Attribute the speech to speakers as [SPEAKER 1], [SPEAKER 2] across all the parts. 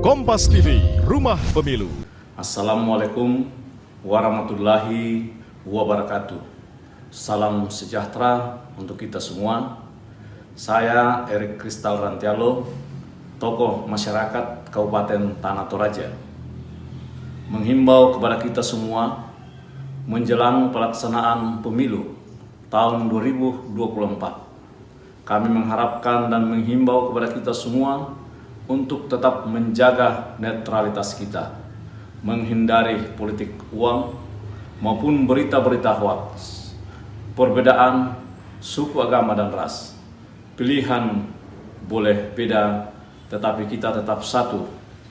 [SPEAKER 1] Kompas TV, Rumah Pemilu.
[SPEAKER 2] Assalamualaikum warahmatullahi wabarakatuh. Salam sejahtera untuk kita semua. Saya Erik Kristal Rantialo, tokoh masyarakat Kabupaten Tanah Toraja, menghimbau kepada kita semua menjelang pelaksanaan pemilu tahun 2024. Kami mengharapkan dan menghimbau kepada kita semua untuk tetap menjaga netralitas kita, menghindari politik uang maupun berita-berita hoaks, perbedaan suku, agama, dan ras. Pilihan boleh beda, tetapi kita tetap satu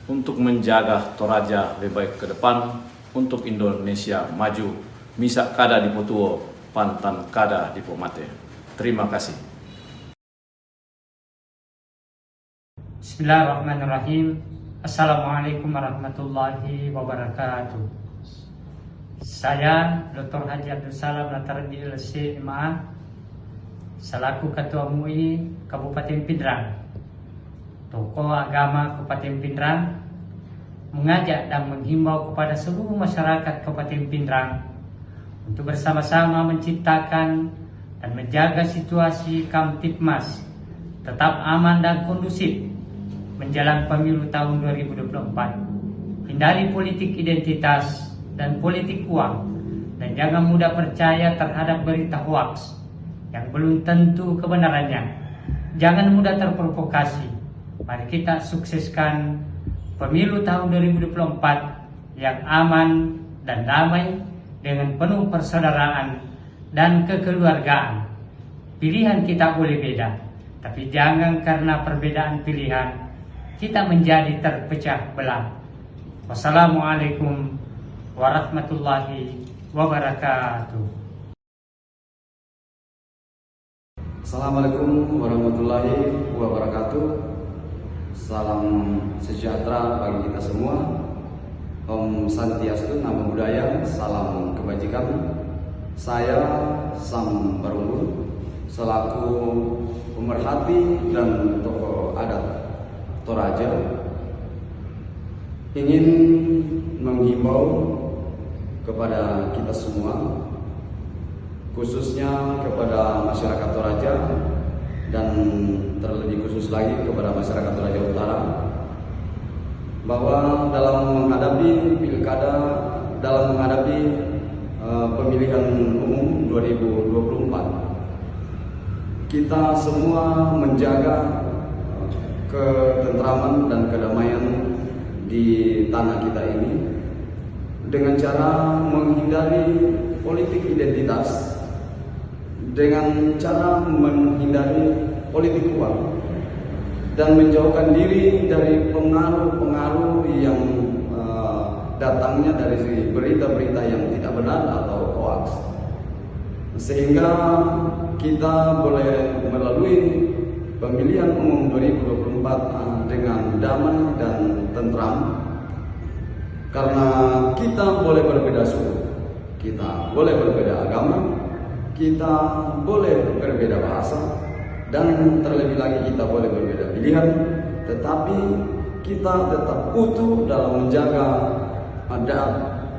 [SPEAKER 2] untuk menjaga Toraja lebih baik ke depan untuk Indonesia maju. Misak kada di Potuo, pantan kada di Pomate. Terima kasih.
[SPEAKER 3] Bismillahirrahmanirrahim. Assalamualaikum warahmatullahi wabarakatuh. Saya Dr. Haji Abdul Salam Natardi LC MA, selaku Ketua MUI Kabupaten Pindrang, tokoh agama Kabupaten Pindrang, mengajak dan menghimbau kepada seluruh masyarakat Kabupaten Pindrang untuk bersama-sama menciptakan dan menjaga situasi Kamtipmas tetap aman dan kondusif menjelang pemilu tahun 2024. Hindari politik identitas dan politik uang, dan jangan mudah percaya terhadap berita hoaks yang belum tentu kebenarannya. Jangan mudah terprovokasi. Mari kita sukseskan pemilu tahun 2024 yang aman dan damai dengan penuh persaudaraan dan kekeluargaan. Pilihan kita boleh beda, tapi jangan karena perbedaan pilihan kita menjadi terpecah belah. Wassalamualaikum warahmatullahi wabarakatuh.
[SPEAKER 4] Assalamualaikum warahmatullahi wabarakatuh. Salam sejahtera bagi kita semua. Om Santiastu, Namo Buddhaya, salam kebajikan. Saya Sam Barunggul, selaku pemerhati dan tokoh adat Toraja, ingin menghimbau kepada kita semua, khususnya kepada masyarakat Toraja dan terlebih khusus lagi kepada masyarakat Toraja Utara, bahwa dalam menghadapi pilkada, dalam menghadapi pemilihan umum 2024, kita semua menjaga ketentraman dan kedamaian di tanah kita ini dengan cara menghindari politik identitas, dengan cara menghindari politik uang, dan menjauhkan diri dari pengaruh-pengaruh yang datangnya dari berita-berita yang tidak benar atau hoax, sehingga kita boleh melalui pemilihan umum 2024 dengan damai dan tentram, karena kita boleh berbeda suku, kita boleh berbeda agama, kita boleh berbeda bahasa, dan terlebih lagi kita boleh berbeda pilihan, tetapi kita tetap utuh dalam menjaga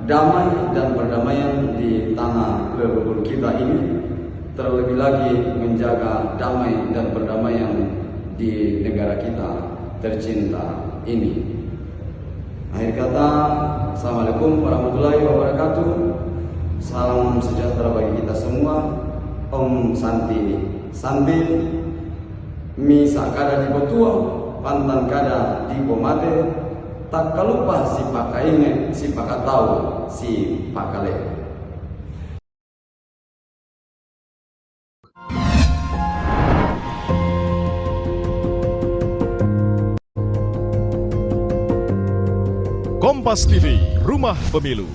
[SPEAKER 4] damai dan perdamaian di tanah leluhur kita ini, terlebih lagi menjaga damai dan perdamaian di negara kita tercinta ini. Akhir kata, Assalamualaikum warahmatullahi wabarakatuh. Salam sejahtera bagi kita semua. Om Santi Santi, Misak kada di Potuo, pantan kada di Pomate. Tak kalupa si pakainge, si pakatau, si pakale.
[SPEAKER 1] Kompas TV, Rumah Pemilu.